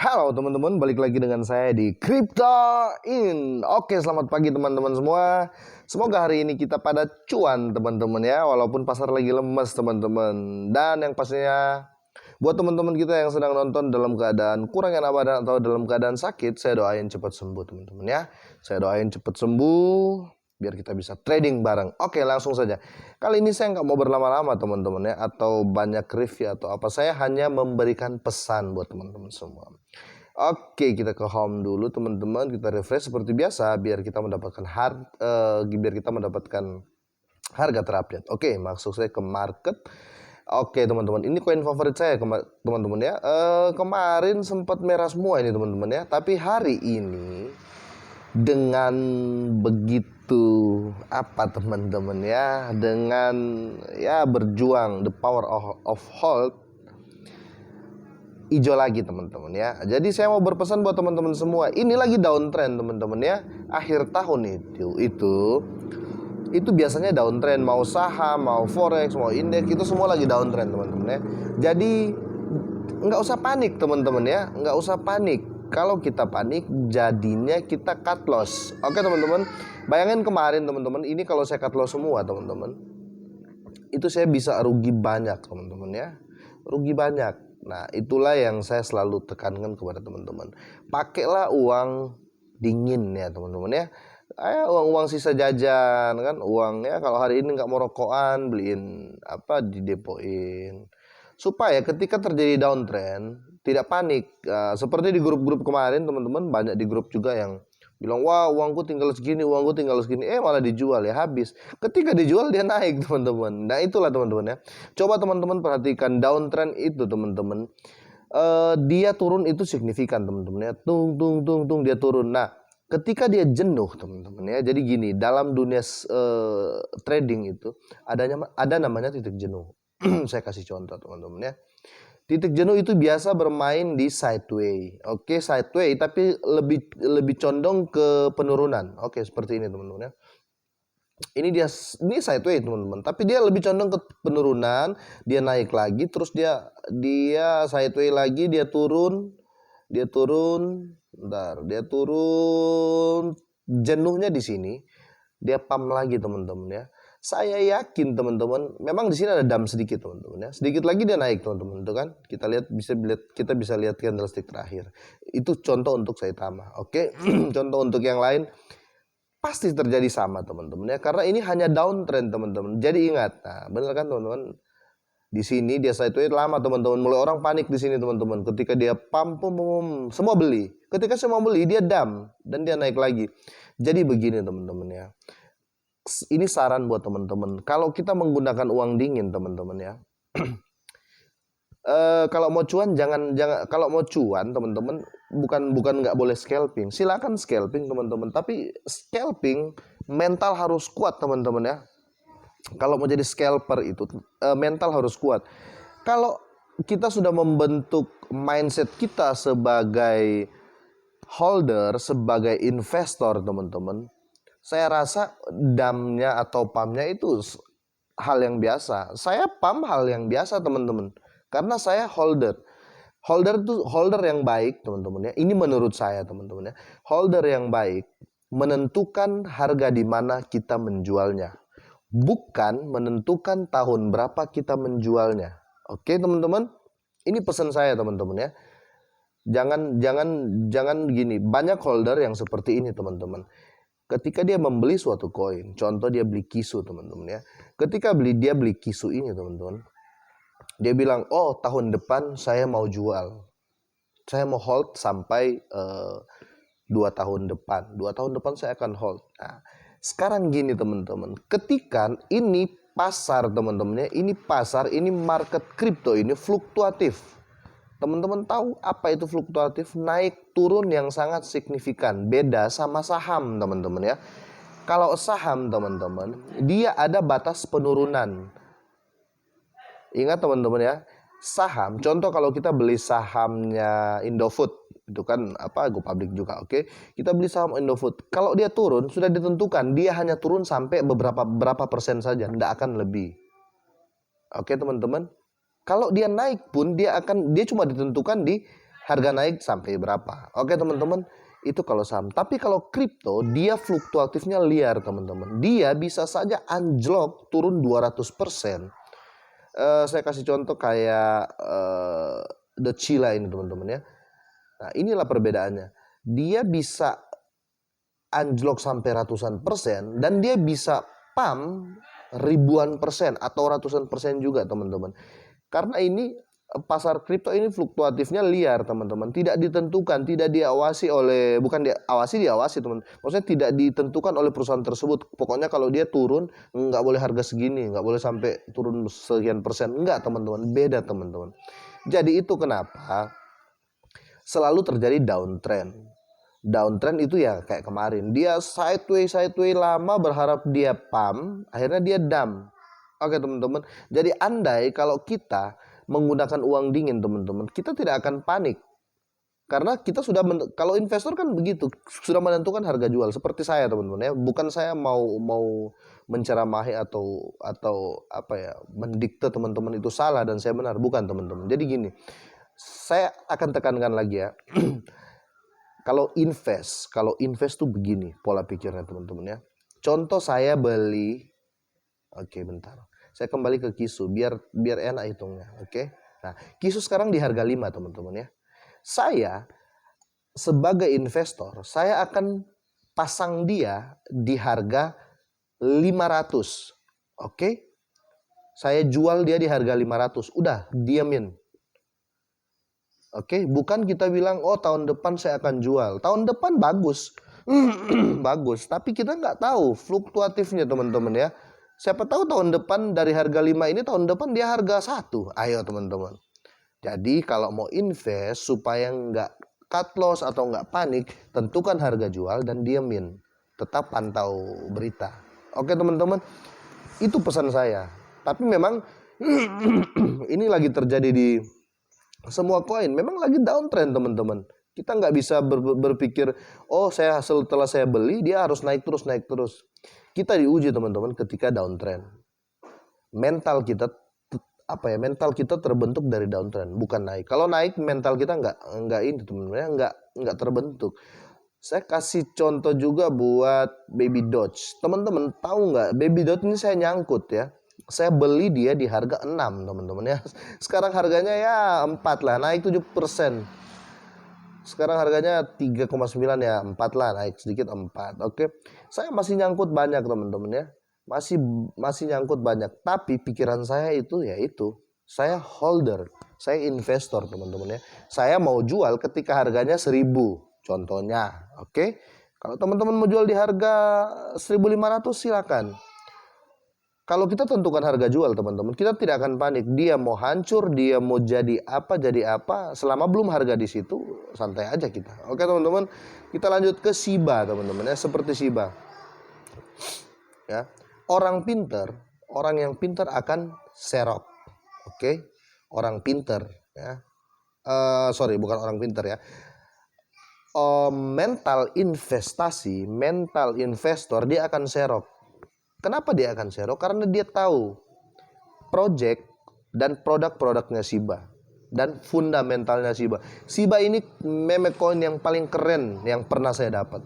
Halo teman-teman, balik lagi dengan saya di Crypto In. Oke, selamat pagi teman-teman semua. Semoga hari ini kita pada cuan teman-teman ya, walaupun pasar lagi lemes teman-teman. Dan yang pastinya buat teman-teman kita yang sedang nonton dalam keadaan kurang enak badan atau dalam keadaan sakit, saya doain cepat sembuh teman-teman ya. Saya doain cepat sembuh biar kita bisa trading bareng. Oke, langsung saja. Kali ini saya nggak mau berlama-lama teman-teman ya, atau banyak review atau apa. Saya hanya memberikan pesan buat teman-teman semua. Oke, kita ke home dulu teman-teman. Kita refresh seperti biasa biar kita mendapatkan harga terupdate. Oke, maksud saya ke market. Oke teman-teman, ini koin favorit saya teman-teman ya. Kemarin sempat merah semua ini teman-teman ya. Tapi hari ini dengan begitu teman-teman ya, dengan ya berjuang the power of hold, hijau lagi teman-teman ya. Jadi saya mau berpesan buat teman-teman semua, ini lagi downtrend teman-teman ya. Akhir tahun itu biasanya downtrend, mau saham, mau forex, mau indeks, itu semua lagi downtrend teman-teman ya. Jadi nggak usah panik teman-teman ya, nggak usah panik. Kalau kita panik, jadinya kita cut loss. Oke teman-teman, bayangin kemarin teman-teman, ini kalau saya cut loss semua teman-teman, itu saya bisa rugi banyak teman-teman ya, rugi banyak. Nah itulah yang saya selalu tekankan kepada teman-teman. Pakailah uang dingin ya teman-teman ya. Uang sisa jajan kan, uangnya kalau hari ini nggak mau rokokan, beliin didepoin, supaya ketika terjadi downtrend tidak panik. Seperti di grup-grup kemarin teman-teman, banyak di grup juga yang bilang, wah uangku tinggal segini, malah dijual ya, habis. Ketika dijual dia naik teman-teman. Nah itulah teman-teman ya. Coba teman-teman perhatikan downtrend itu teman-teman. Dia turun itu signifikan teman-teman ya. Tung dia turun. Nah ketika dia jenuh teman-teman ya. Jadi gini, dalam dunia trading itu ada namanya titik jenuh. Saya kasih contoh teman-teman ya. Titik jenuh itu biasa bermain di sideway. Oke, sideway tapi lebih condong ke penurunan. Oke, seperti ini teman-teman ya. Ini sideway teman-teman, tapi dia lebih condong ke penurunan, dia naik lagi terus dia sideway lagi, dia turun, jenuhnya di sini, dia pump lagi teman-teman ya. Saya yakin teman-teman, memang di sini ada dump sedikit teman-teman ya. Sedikit lagi dia naik teman-teman, itu kan. Kita bisa lihat candlestick terakhir. Itu contoh untuk Saitama. Oke. Contoh untuk yang lain pasti terjadi sama teman-teman ya. Karena ini hanya downtrend teman-teman. Jadi ingat, nah, benar kan teman-teman? Di sini dia sideways lama teman-teman. Mulai orang panik di sini teman-teman. Ketika dia pump, semua beli. Ketika semua beli, dia dump dan dia naik lagi. Jadi begini teman-teman ya. Ini saran buat teman-teman. Kalau kita menggunakan uang dingin teman-teman ya. Kalau mau cuan kalau mau cuan teman-teman, bukan nggak boleh scalping. Silakan scalping teman-teman, tapi scalping mental harus kuat teman-teman ya. Kalau mau jadi scalper itu mental harus kuat. Kalau kita sudah membentuk mindset kita sebagai holder, sebagai investor teman-teman, saya rasa dump-nya atau pump-nya itu hal yang biasa. Saya pump hal yang biasa teman-teman, karena saya holder. Holder yang baik teman-teman ya. Ini menurut saya teman-teman ya. Holder yang baik menentukan harga di mana kita menjualnya, bukan menentukan tahun berapa kita menjualnya. Oke teman-teman, ini pesan saya teman-teman ya. Jangan gini. Banyak holder yang seperti ini teman-teman. Ketika dia membeli suatu koin, contoh dia beli Kisu teman-teman ya. Ketika dia beli Kisu ini teman-teman, dia bilang, oh tahun depan saya mau jual, saya mau hold sampai 2 tahun depan. 2 tahun depan saya akan hold. Nah, sekarang gini teman-teman, ketika ini pasar teman-teman ya, ini market kripto ini fluktuatif. Teman-teman tahu apa itu fluktuatif? Naik turun yang sangat signifikan. Beda sama saham teman-teman ya. Kalau saham teman-teman, dia ada batas penurunan. Ingat teman-teman ya, saham, contoh kalau kita beli sahamnya Indofood, itu kan Go Public juga, oke. Kita beli saham Indofood. Kalau dia turun, sudah ditentukan dia hanya turun sampai berapa persen saja, tidak akan lebih. Oke teman-teman. Kalau dia naik pun dia cuma ditentukan di harga naik sampai berapa. Oke teman-teman, itu kalau saham. Tapi kalau kripto, dia fluktuatifnya liar teman-teman. Dia bisa saja anjlok turun 200%. Saya kasih contoh kayak The Chila ini teman-teman ya. Nah inilah perbedaannya. Dia bisa anjlok sampai ratusan persen dan dia bisa pump ribuan persen atau ratusan persen juga teman-teman. Karena ini pasar kripto ini fluktuatifnya liar teman-teman, tidak ditentukan, tidak diawasi oleh, bukan diawasi teman, maksudnya tidak ditentukan oleh perusahaan tersebut. Pokoknya kalau dia turun nggak boleh harga segini, nggak boleh sampai turun sekian persen, nggak teman-teman, beda teman-teman. Jadi itu kenapa selalu terjadi downtrend. Downtrend itu ya kayak kemarin, dia sideways lama berharap dia pump, akhirnya dia dump. Oke teman-teman, jadi andai kalau kita menggunakan uang dingin teman-teman, kita tidak akan panik. Karena kita sudah, kalau investor kan begitu, sudah menentukan harga jual. Seperti saya teman-teman ya, bukan saya mau menceramahi atau apa ya, mendikte teman-teman itu salah dan saya benar, bukan teman-teman. Jadi gini, saya akan tekankan lagi ya. Kalau invest tuh begini pola pikirnya teman-teman ya. Contoh saya beli, oke bentar, saya kembali ke Kisu biar enak hitungnya. Oke. Nah, Kisu sekarang di harga 5 teman-teman ya. Saya sebagai investor, saya akan pasang dia di harga 500. Oke. Saya jual dia di harga 500. Udah, diamin. Oke, bukan kita bilang, oh tahun depan saya akan jual. Tahun depan bagus, bagus. Tapi kita nggak tahu fluktuatifnya teman-teman ya. Siapa tahu tahun depan dari harga 5 ini, tahun depan dia harga 1. Ayo teman-teman. Jadi kalau mau invest supaya nggak cut loss atau nggak panik, tentukan harga jual dan diamin. Tetap pantau berita. Oke teman-teman, itu pesan saya. Tapi memang ini lagi terjadi di semua koin, memang lagi downtrend teman-teman. Kita nggak bisa berpikir, oh setelah saya beli dia harus naik terus. Kita diuji teman-teman ketika downtrend. Mental kita mental kita terbentuk dari downtrend, bukan naik. Kalau naik mental kita nggak ini teman-teman, nggak terbentuk. Saya kasih contoh juga buat Baby Doge. Teman-teman tahu nggak, Baby Doge ini saya nyangkut ya. Saya beli dia di harga 6 teman-teman ya. Sekarang harganya ya 4 lah, naik 7%. Sekarang harganya 3,9 ya, 4 lah, naik sedikit 4. Oke. Saya masih nyangkut banyak teman-teman ya. Masih nyangkut banyak, tapi pikiran saya itu yaitu saya holder, saya investor teman-teman ya. Saya mau jual ketika harganya 1.000 contohnya. Oke. Kalau teman-teman mau jual di harga 1.500 silakan. Kalau kita tentukan harga jual teman-teman, kita tidak akan panik. Dia mau hancur, dia mau jadi apa, selama belum harga di situ, santai aja kita. Oke teman-teman, kita lanjut ke Shiba teman-teman ya, seperti Shiba. Ya, orang yang pintar akan serok. Oke, orang pintar ya. Sorry, bukan orang pintar ya. Mental investor dia akan serok. Kenapa dia akan serok? Karena dia tahu project dan produk-produknya Shiba dan fundamentalnya Shiba. Shiba ini meme coin yang paling keren yang pernah saya dapat.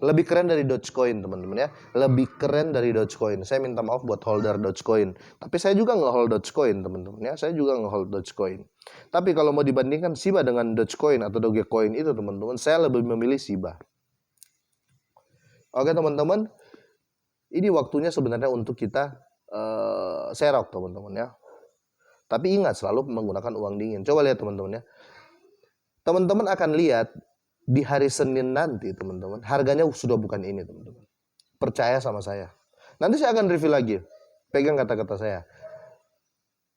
Lebih keren dari Dogecoin teman-teman ya. Lebih keren dari Dogecoin. Saya minta maaf buat holder Dogecoin. Tapi saya juga nge-hold Dogecoin teman-teman ya. Saya juga nge-hold Dogecoin. Tapi kalau mau dibandingkan Shiba dengan Dogecoin atau Dogecoin itu teman-teman, saya lebih memilih Shiba. Oke teman-teman. Ini waktunya sebenarnya untuk kita serok teman-teman ya. Tapi ingat selalu menggunakan uang dingin. Coba lihat teman-teman ya. Teman-teman akan lihat di hari Senin nanti teman-teman, harganya sudah bukan ini teman-teman. Percaya sama saya. Nanti saya akan review lagi. Pegang kata-kata saya.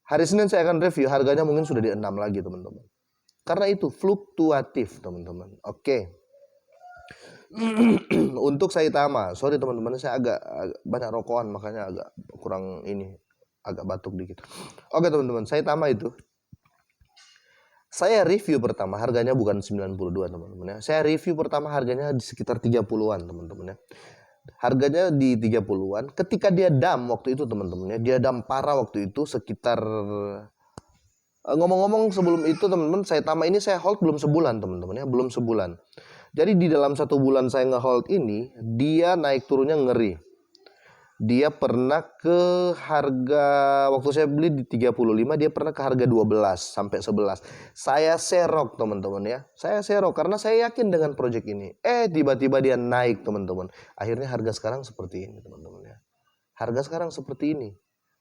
Hari Senin saya akan review, harganya mungkin sudah di 6 lagi teman-teman. Karena itu fluktuatif teman-teman. Oke. Untuk Saitama, sorry teman-teman, saya agak banyak rokokan makanya agak kurang ini, agak batuk dikit. Oke teman-teman, Saitama itu saya review pertama harganya bukan 92 teman-teman ya. Saya review pertama harganya di sekitar 30-an teman-teman ya. Harganya di 30-an. Ketika dia dump waktu itu teman-teman ya, dia dump parah waktu itu sekitar Ngomong-ngomong sebelum itu teman-teman, saya tambah ini saya hold belum sebulan teman-teman ya, belum sebulan. Jadi di dalam 1 bulan saya nge-hold ini, dia naik turunnya ngeri. Dia pernah ke harga, waktu saya beli di 35, dia pernah ke harga 12 sampai 11. Saya serok teman-teman ya. Saya serok karena saya yakin dengan project ini. Tiba-tiba dia naik teman-teman. Akhirnya harga sekarang seperti ini teman-teman ya. Harga sekarang seperti ini.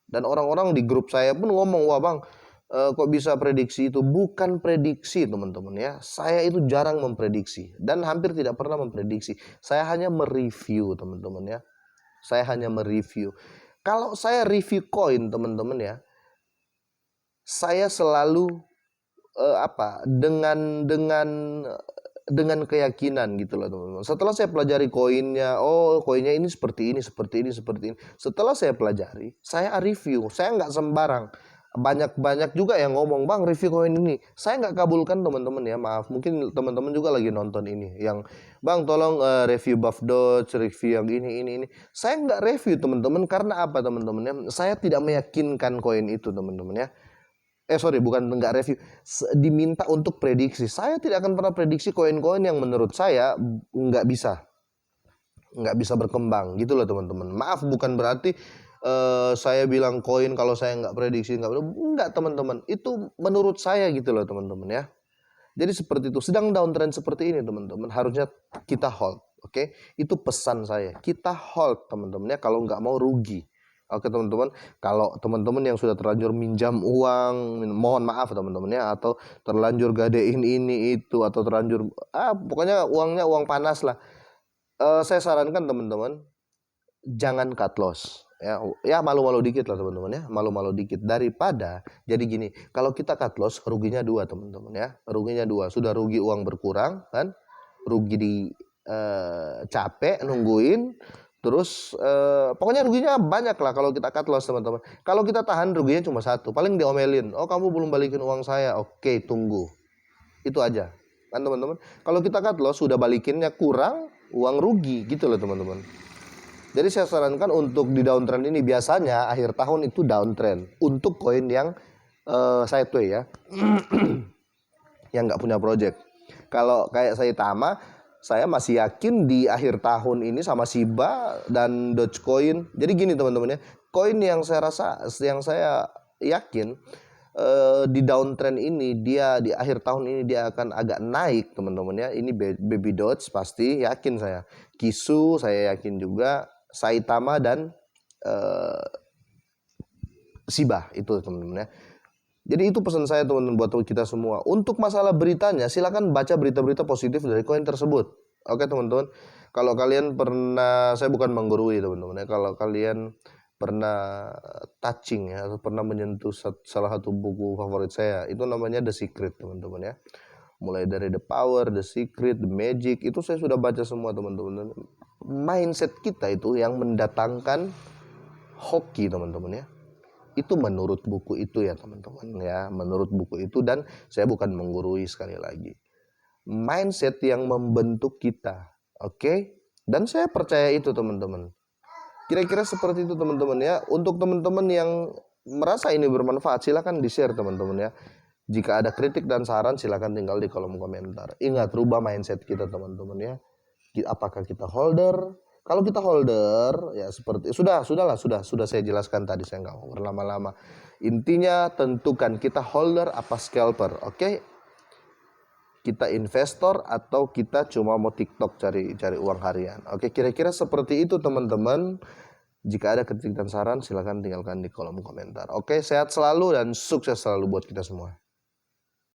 Dan orang-orang di grup saya pun ngomong, "Wah Bang, kok bisa prediksi itu?" Bukan prediksi teman-teman ya. Saya itu jarang memprediksi dan hampir tidak pernah memprediksi. Saya hanya mereview teman-teman ya. Saya hanya mereview. Kalau saya review koin teman-teman ya, saya selalu dengan keyakinan gitu loh teman-teman. Setelah saya pelajari koinnya, oh koinnya ini seperti ini, seperti ini, seperti ini. Setelah saya pelajari, saya review. Saya nggak sembarang. Banyak juga yang ngomong, "Bang, review koin ini." Saya nggak kabulkan teman-teman ya, maaf. Mungkin teman-teman juga lagi nonton ini, yang, "Bang, tolong review Buff Doge, review yang ini." Saya nggak review teman-teman, karena apa teman-teman ya? Saya tidak meyakinkan koin itu teman-teman ya. Bukan nggak review, diminta untuk prediksi. Saya tidak akan pernah prediksi koin-koin yang menurut saya nggak bisa berkembang gitu loh teman-teman. Maaf, bukan berarti saya bilang koin kalau saya nggak prediksi nggak teman-teman. Itu menurut saya gitu loh teman-teman ya. Jadi seperti itu. Sedang downtrend seperti ini teman-teman, harusnya kita hold. Oke, itu pesan saya. Kita hold teman-teman ya, kalau nggak mau rugi. Oke teman-teman, kalau teman-teman yang sudah terlanjur minjam uang, mohon maaf teman-teman ya, atau terlanjur gadein ini itu, atau terlanjur pokoknya uangnya uang panas lah. Saya sarankan teman-teman, jangan cut loss. Ya malu-malu dikit lah teman-teman ya, malu-malu dikit daripada jadi gini. Kalau kita cut loss, ruginya 2 teman-teman ya, ruginya 2. Sudah rugi uang berkurang kan, rugi di capek nungguin, terus pokoknya ruginya banyak lah kalau kita cut loss teman-teman. Kalau kita tahan, ruginya cuma 1, paling diomelin, "Oh kamu belum balikin uang saya." Oke, tunggu, itu aja kan teman-teman. Kalau kita cut loss, sudah balikinnya kurang, uang rugi gitu loh teman-teman. Jadi saya sarankan untuk di downtrend ini, biasanya akhir tahun itu downtrend untuk koin yang sideway ya, yang nggak punya project. Kalau kayak Saitama, saya masih yakin di akhir tahun ini sama Shiba dan Dogecoin. Jadi gini teman-teman ya, koin yang saya yakin di downtrend ini, dia di akhir tahun ini dia akan agak naik teman-teman ya. Ini Baby Doge pasti, yakin saya. Kisu saya yakin juga. Saitama dan Shiba itu teman-teman ya. Jadi itu pesan saya teman-teman buat kita semua. Untuk masalah beritanya, silakan baca berita-berita positif dari koin tersebut. Oke teman-teman. Kalau kalian pernah, saya bukan menggurui teman-teman ya, kalau kalian pernah touching ya, atau pernah menyentuh salah satu buku favorit saya, itu namanya The Secret teman-teman ya. Mulai dari The Power, The Secret, The Magic, itu saya sudah baca semua teman-teman. Mindset kita itu yang mendatangkan hoki teman-teman ya. Itu menurut buku itu ya teman-teman ya, menurut buku itu, dan saya bukan menggurui sekali lagi. Mindset yang membentuk kita, oke? Dan saya percaya itu teman-teman. Kira-kira seperti itu teman-teman ya. Untuk teman-teman yang merasa ini bermanfaat, silakan di-share teman-teman ya. Jika ada kritik dan saran, silakan tinggal di kolom komentar. Ingat, rubah mindset kita teman-teman ya. Apakah kita holder? Kalau kita holder ya seperti sudah saya jelaskan tadi, saya nggak mau berlama-lama. Intinya tentukan kita holder apa scalper, oke? Kita investor atau kita cuma mau TikTok cari uang harian. Oke, kira-kira seperti itu teman-teman. Jika ada kritik dan saran, silakan tinggalkan di kolom komentar. Oke, sehat selalu dan sukses selalu buat kita semua.